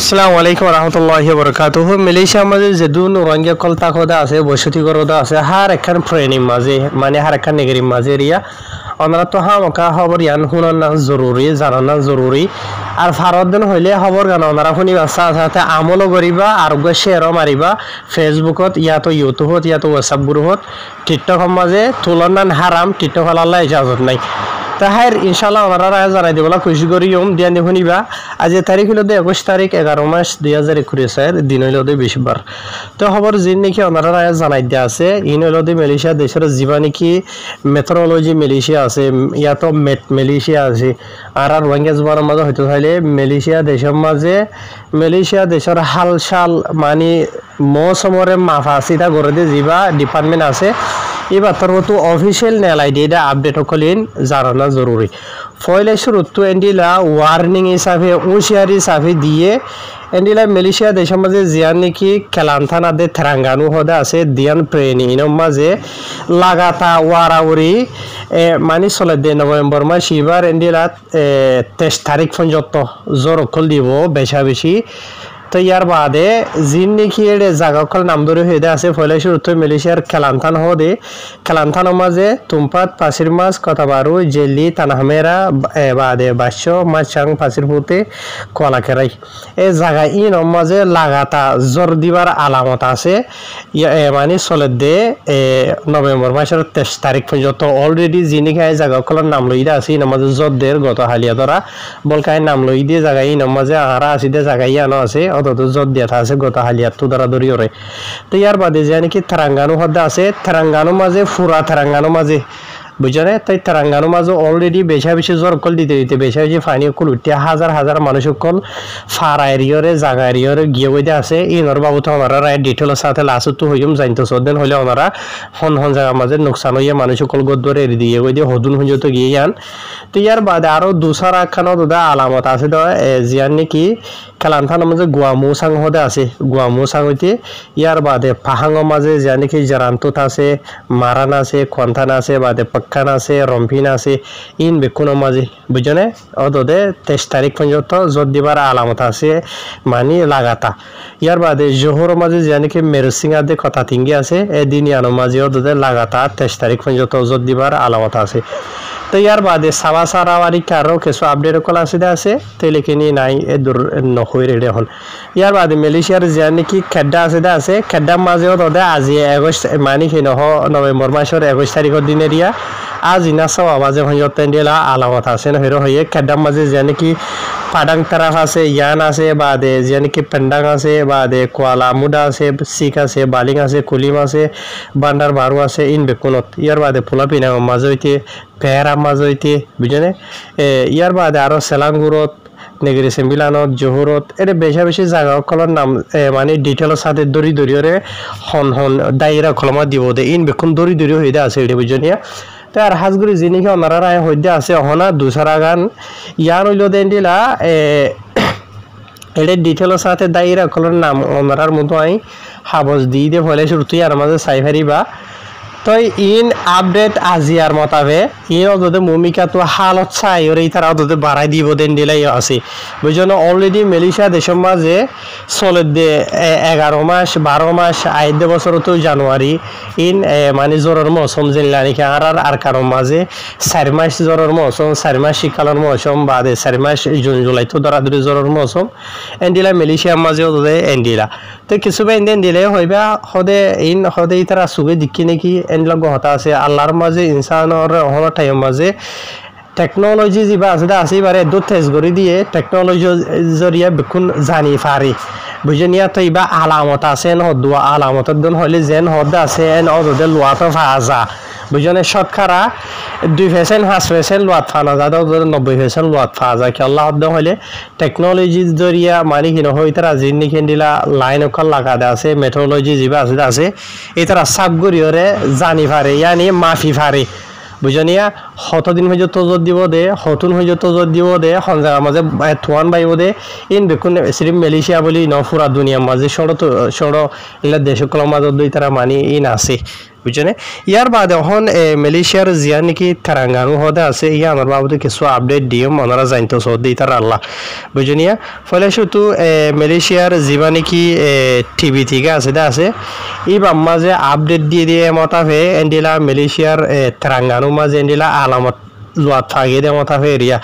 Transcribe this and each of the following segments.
আসসালামু আলাইকুম রহমতুল্লাহি বরকাতুহ মালয়েশিয়া মাঝে যেদু নুরাঙ্গিয়া কলতা খোদা আছে বসতি করদা আছে হার একখান ফ্রেনিম মাঝে মানে হার একখান নেগরিম মাঝে রিয়া ওনারা তো হামকা খবর ইয়ান শুনান জরুরি জানান জরুরি আর ভারত দিন হইলে খবর গান ওনারা শুনিবা সাথে আমলও করিবা আর শেয়ারও মারিবা ফেসবুকত ইয়াতো ইউটিউবত ইয়াতো হোয়াটসঅ্যাপ গ্রুপত টিকটক মাঝে তুলনান হারাম টিকটক আল্লাহ ইজাজত নাই তাহার ইনশাল্লাহ ওনারা জানাই দিবলা খুশি করি দিয়ান শুনিবা আজি তারিখ হইল 21 তারিখ 11 মাস 2021 দিন হইল বৃহস্পতিবার তো খবর যিন নাকি ওনারা জানাই দিয়া আছে ইন হইল মালয়েশিয়া দেশের যিবা নাকি মেট্রোলজি মালয়েশিয়া আছে ইয়াতো মালয়েশিয়া আছে আর রোহিঙ্গা জবানের মাঝে হইতে চাইলে মালয়েশিয়া দেশের হালশাল মানে মৌসুমরে মাফা চিতা করে দিয়ে যিবা ডিপার্টমেন্ট আছে এবার তোর তো অফিসিয়াল নেলাই দিয়ে আপডেট কলিন জানানো জরুরি ফয়লে শুরুত এন্ডিলা ওয়ার্নিং হিসাবে হুঁশিয়ারি হিসাবে দিয়ে এন্ডিলা মালয়েশিয়া দেশের মাঝে জিয়ান নাকি খেলান্থানা দে থেরাঙ্গানু হদা আছে দিয়ান প্রেনি ইনর মাঝে লাগাতা ওয়ারাউরি মানে চলে দে নভেম্বর মাস এবার এন্ডিলা 23 তারিখ পর্যন্ত জ্বর অকল দিব বেশা বেশি তো ইয়ার বাদে যিন নাকি এর জায়গাকল নাম ধরে হয়ে আছে ফলে শুরুতে মালয়েশিয়ার খেলান্থান হদে খেলান্থানের মাঝে তুমপাত পাশির মাছ কথাবারু জেলি তানাহমেরা বাদে বাস্য মাছাং পাশির ফুতে কলাকেরাই এই জায়গা ইন মাঝে লাগাতা জ্বর দিবার আলামত আছে মানে চলে দে নভেম্বর মাসের 23 তারিখ পর্যন্ত অলরেডি যিনি খাই জায়গাকলের নাম লই আছে ইন মাঝে জ্বর দের গত হালিয়া ধরা বলকায় নাম লই দিয়ে জায়গা ইন মাঝে আহারা আছে দে জায়গা ইয়ানো আছে অত জোর দিয়া আছে গত হালিয়াত তো দরাদরি ওরে তো ইয়ার বাদে যে নাকি তেরাঙ্গানু হদ্দা আছে তেরাঙ্গানু মাঝে ফুরা তেরাঙ্গানু মাঝে বুঝলে তাই তেরাঙ্গানু মাঝে অলরেডি বেশা বেশি জ্বর কল দিতে দিতে বেশা বেশি ফানি কল উঠিয়া হাজার হাজার মানুষ কল ফারা এরিয়রে জাগা এরিয়রে গিয়ে বইতে আছে ইনর বাবু তো ওনারা রায় ডিটেলের সাথে লাস্ট তো হইম জানতো সদেন হলে ওনারা হন হন জায়গার মাঝে নোকসান হইয়া মানুষ কল গদ্দরে এড়ি দিয়ে বই দিয়ে হদুন হুঁজত গিয়ে আন তো ইয়ার বাদে আরো দুসার একখানো দুটা আলামত আছে তো জিয়ান নাকি খেলান্থানের মাঝে গুয়ামুসাং হদে আছে গুয়ামুসাং হইতে ইয়ার বাদে পাহাঙের মাঝে যা নাকি জারান্তত আছে মারান আছে খন্থান আছে বাদে পক্কান আছে রম্পিন আছে ইন বেকুনের মাঝে বুঝনে অদে 23 তারিখ পর্যন্ত জোর দিবার আলামত আছে মানে লাগাতা ইয়ার বাদে জোহরের মাঝে যা নাকি মেরুসিংহাদে কথা তিঙ্গি আছে এদিন ইয়ানোর মাঝে অদে লাগাতা 23 তারিখ পর্যন্ত জোর দিবার আলামত আছে তো ইয়ার বাদে সাবা সারাওয়ারি কারো কিছু আপডেট কল আছে তো লেখিনি নাই এ দূর নহই রেডি হল ইয়ার বাদে মালয়েশিয়ার যে নাকি খেড্ডা আছে খেড্ডার মাঝেও তোদের আজি 21 মানে কি নহ নভেম্বর মাসের 21 তারিখের দিনে রিয়া আজ ইনাসা আওয়াজে হইতেন দিলা আলামত আছে না হেরো হয়ে খেড্ডার মাঝে যে নাকি পাডাং তারাফ আছে ইয়ান আছে বাদে যে নাকি পেন্ডাং আছে বাদে কোয়ালা মুডা আছে সিক আছে বালিং আছে কুলিম আছে বান্ডার বারু আছে ইন বেকুনত ইয়ার বাদে পোলা পিনা মাঝে হইতে পেয়ারা মাঝে হইতে বুঝলে ইয়ার বাদে আরো সেলাঙ্গুরত নেগরি সেম্বিলানত জোহরত এটা বেশা বেশি জায়গা কলর নাম মানে ডিটেলের সাথে দড়ি দড়িয়রে হন হন দায়রা কলমা দিব দে ইন বেকুন দড়ি দড়ি হইতে আছে এটা বুঝনিয়া তো আর হাজগুড়ি যিনিকে ওনারা রায় হইতে আছে হনা দুসারা গান ইয়ার হইল দেন দিলা এটা ডিটেলের সাথে দায়রা কলর নাম ওনারার মতো আই হাবজ দিয়ে দিয়ে ফলে শুরুতেই আর মাঝে সাইফারিবা তো ইন আপডেট আজিয়ার মতাবে ইন অদে ভূমিকা তো হালত চাই ওরে তারা অদে বাড়াই দিব দেন দিলাই আছে বুঝলো অলরেডি মালয়েশিয়া দেশের মাঝে চলে দে 11 মাস 12 মাস আইদে বছর তো জানুয়ারি ইন মানে জ্বরের মৌসুম জিল্লা নাকি আর কারণ মাঝে 4 মাস জ্বরের মৌসুম 4 মাস শীতকালের মৌসুম বাদে 4 মাস জুন জুলাই তো দরাদরি জ্বরের মৌসুম এন্ডিলা মালয়েশিয়ার মাঝে ওদে এন্ডিলা তো কিছু বেন দিলে হইবা হদে ইন হদে তারা সুগে দিকি নাকি এনলা গহতা আছে আল্লাহর মাঝে ইনসানের হল টাইম মাঝে টেকনোলজি যা আছে এবারে দু তেজ করে দিয়ে টেকনোলজি জরিয়া বেকুন জানি পারি বুঝনিয়া তো এবার আলামত আছে হদুয়া আলামতের দিন হলে যেন হদ আছে এন অদে লোয়াতো ভাজা বুঝনে শতকরা 2% 5% লোয়াত ফানা যা 90% লোয়াত ফা যায় কি আল্লাহ হদ হলে টেকনোলজি জরিয়া মানে কি নহয় তারা জিন্নি খেন্দিলা লাইন অকল লাগা আছে মেট্রোলজি যা আছে এই তারা সাবগুরিয়রে জানি পারে ইয়ানি মাফি পারে বুঝনিয়া দিন পর্যন্ত তজত দিব দে হতুন পর্যন্ত তজত দিব দে সঞ্জার মাঝে থোয়ান বাইব দে ইন বেকুন সিরিম মালয়েশিয়া বলি ন পুরা দুনিয়ার মাঝে সড় এলা দেশকলৰ মাজত দুই তারা মানি ইন আছে বুঝছেনে ইয়ার বাদে এখন মালয়েশিয়ার জিয়া নাকি তেলেঙ্গানা হদে আছে ইয়া আমার বাবুতে কিছু আপডেট দিম ওনারা জানতো সৌদি তার আল্লাহ বুঝনিয়া ফলে শুধু মালয়েশিয়ার জিবা নাকি টিভি থেকে আছে এই মাঝে আপডেট দিয়ে মতাফে এন্ডিলা মালয়েশিয়ার তেলেঙ্গানা মাঝে এন্ডিলা আলামত লোয়াত ফাগে দে মতাফে এরিয়া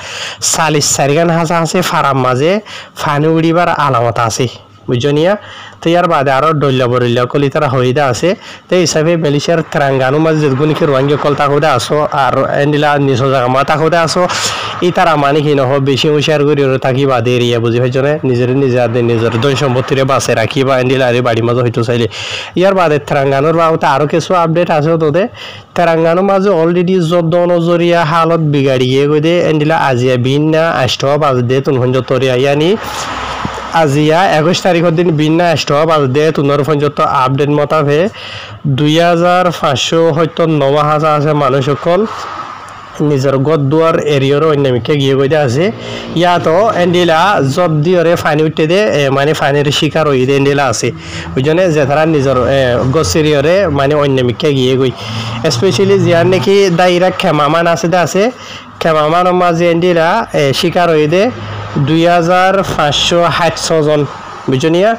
40 হাসা আছে ফারাম মাঝে ফানি উড়িবার আলামত আছে বুঝনিয়া তো ইয়ার বাদে আরো ডল্লা বরিল্লা কলি তারা হইদা আছে তো হিসাবে মালয়েশিয়ার তেলেঙ্গানা মাঝে যেগুলো কি রোহিঙ্গা কল তাকোদে আসো আর এন্ডিলা নিজ জায়গা মা তাকোদে আসো ই তারা মানে কি নহ বেশি হুঁশিয়ার করি থাকি বাদে এরিয়া বুঝি হয়েছে নিজের ধন সম্পত্তিরে বাঁচে রাখি বা এন্ডিলা আরে বাড়ির মাঝে হইতো চাইলে ইয়ার বাদে তেলেঙ্গানার বাবুতে আরো কিছু আপডেট আছে তোদের তেলেঙ্গানার মাঝে অলরেডি যত নজরিয়া হালত বিগাড়িয়ে গই দে এন্ডিলা আজিয়া বিন্না আষ্ট বাজ দে তুন তরিয়া ইয়ানি আজিয়া 21 তারিখের দিন বিন্না আষ্ট বাজ দে তুনর পর্যন্ত আপডেট মতাফে 2590 আছে মানুষ সকল নিজের গদ দুয়ার এরিয়ার অন্যমিকে গিয়ে গইতে আছে ইয়াতো এন্ডিলা জব দিয়রে ফানি উঠতে দে মানে ফানির শিকার হই দে এন্ডিলা আছে বুঝনে যে তারা নিজের গছ এরিয়ারে মানে অন্যমিকে গিয়ে গই স্পেশালি জিয়ার নাকি দাইরা খেমামান আছে খেমামানের মাঝে এন্ডিলা শিকার হই দে 2560 জন বুঝনিয়া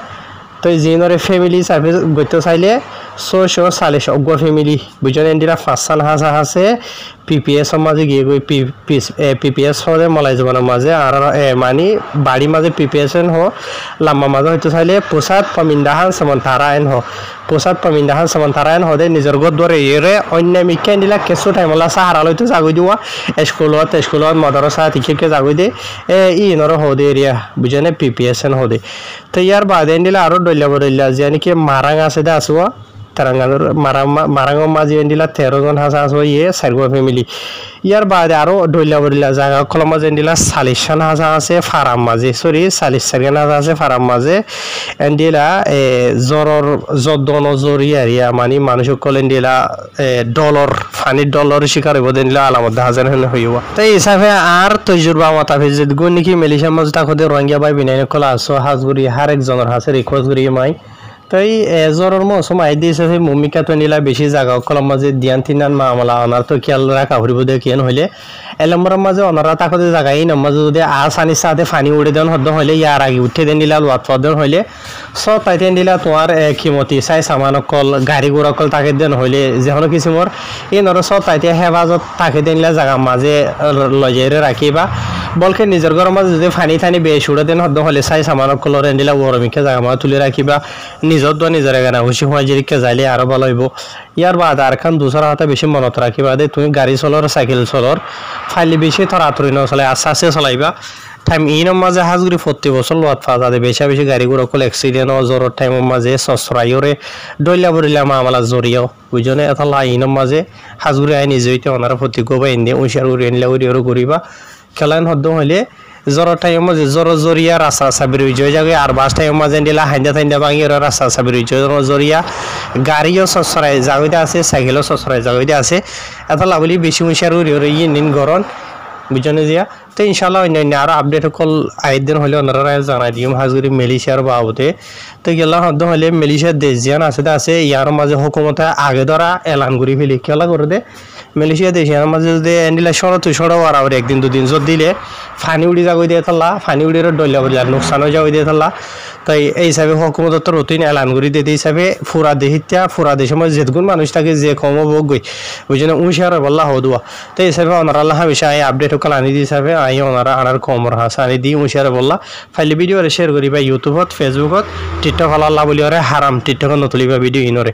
তো জিনরে ফ্যামিলি সার্ভিস গইতে চাইলে 640 অগ্র ফ্যামিলি বুঝনে এন্ডিলা 5 হাজার আছে পিপিএস মাঝে গিয়ে গই পিপিএস হলে মলাই জবানের মাঝে আর মানি বাড়ি মাঝে পিপিএস হ লাম্বা মাঝে হইতে চাইলে পোসাদ পমিন্দাহান সমন্তারায়ণ হ পোসাদ পমিন্দাহান সমন্তারায়ণ হদে নিজের গদ দরে এরে অন্য মিকে দিলা কিছু টাইমলা সাহারা লইতে জাগই দিওয়া স্কুলত মাদ্রাসা তিকে জাগই দে ই নর হদে এরিয়া বুঝনে পিপিএস হদে তো ইয়ার বাদে দিলা আরো ডল্লা যে নাকি মারাং আছে দে আসুয়া তেলেঙ্গানার মারাঙর মাঝে এন্ডিলা 13 জন হাসা আছে ইয়ে সাইগো ফ্যামিলি ইয়ার বাদে আরো ডল্লা জায়গা কলম মাঝে এন্ডিলা 40 হাসা আছে ফারাম মাঝে 40 হাসা আছে ফারাম মাঝে এন্ডিলা জরর জদন জরিয়া মানে মানুষ সকল এন্ডিলা ডলার ফানি ডলার শিকার হইব দেনলা আলামত হাজার হইব তাই হিসাবে আর তজুরবা মতাফে যে গুণ নাকি মালয়েশিয়া মাঝে তাকদে রোহিঙ্গা বাই বিনাই কলা আছে হাজগুড়ি হার একজনের হাসে রিকোয়েস্ট করি মাই তাই জ্বরের মৌসুম আই দিয়েছে মমিকা তো নিলা বেশি জায়গা কলম মাঝে দিয়ান তিনান মামলা অনার তো খেয়াল রাখা ফুরিব দে কেন হইলে এলম্বরের মাঝে অনারা তাকতে জায়গায় নামাজে যদি আসানির সাথে ফানি উড়ে দেন হদ্দ হইলে ইয়ার আগে উঠে দেন দিলা লোয়াত পদেন হইলে সব তাইতে দিলা তোমার ক্ষমতি চাই সামান কল গাড়ি ঘোড়া কল তাকে দেন হইলে যেন কিছু মোর এই নর সব তাইতে হেফাজত তাকে দিলা জায়গা মাঝে লজাইরে রাখিবা বলকে নিজের ঘরের মাঝে যদি ফানি থানি বেশ উড়ে দেন হদ্দ হইলে চাই সামান কলর দিলা গরমিকে জায়গা মাঝে তুলে রাখিবা নিজর দোয়া নিজের এখানে হুশি হুঁজিরিকে যাইলে আরো ভালো হইব ইয়ার বাদ আর খান দুসরা হাতে বেশি মনত রাখিবা দে তুমি গাড়ি চলর সাইকেল চলর ফাইলে বেশি থর আতরি নচলাই আস্তে চলাইবা টাইম ইনের মাঝে হাজগুড়ি 40 বছর লোয়াত ফা যাতে বেশি গাড়ি ঘোড়া কল অ্যাক্সিডেন্ট জ্বরের টাইমের মাঝে সসরাইরে ডইলা বরিলা মামলা জড়িয়াও বুঝনে এতলা ইনের মাঝে হাজগুড়ি আই নিজে হইতে ওনারা প্রতি গোবা এনে উইশার উড়ি এনলা উড়িও করিবা খেলান হদ্দ হইলে জ্বরের টাইমের মাঝে জরিয়া রাস্তা সাবির হয়ে যায় আর বাস টাইমের মাঝে দিলা হাইন্দা ভাঙি রাস্তা সাবির হয়ে যায় জরিয়া গাড়িও সসরাই জাগইতে আছে সাইকেলও সসরাই জাগইতে আছে এতলা বলি বেশি উইশার উড়ি নিন গরম বুঝনে দিয়া তো ইনশাল্লাহ অন্যান্য আরো আপডেট কল আইদিন হলে ওনারা জানাই দিম হাজগুড়ি মালয়েশিয়ার বাবদে তো গেলা হদ্দ হলে মালয়েশিয়ার দেশ জিয়ান আছে ইয়ার মাঝে হুকুমতে আগে ধরা এলান করি ফেলি খেলা করে দে মালয়েশিয়া দেশ ইয়ার মাঝে যদি এন্ডিলা সড়ো আর একদিন দুদিন যত দিলে ফানি উড়ি যাগই দিয়ে থাল্লা ফানি উড়ির ডল্লা বলি আর নোকসানও যাগই দিয়ে থাল্লা তাই এই হিসাবে হুকুমত তো রুটিন এলান করি দিতে হিসাবে ফুরা দেশের মধ্যে যেগুন মানুষ থাকে যে কম ভোগ গই বুঝলেন উঁশিয়ার বল্লা হদুয়া তো এই হিসাবে ওনারা আল্লাহ হামেশা এই আপডেট কল আনি দিয়ে হিসাবে আই ওনারা আনার কমর হাস আনি দি উঁশিয়ার বল্লা ফাইলে ভিডিও শেয়ার করিবা ইউটিউবত ফেসবুকত টিকটক আল্লাহ বলি হারাম টিকটক নতুলিবা ভিডিও ইনরে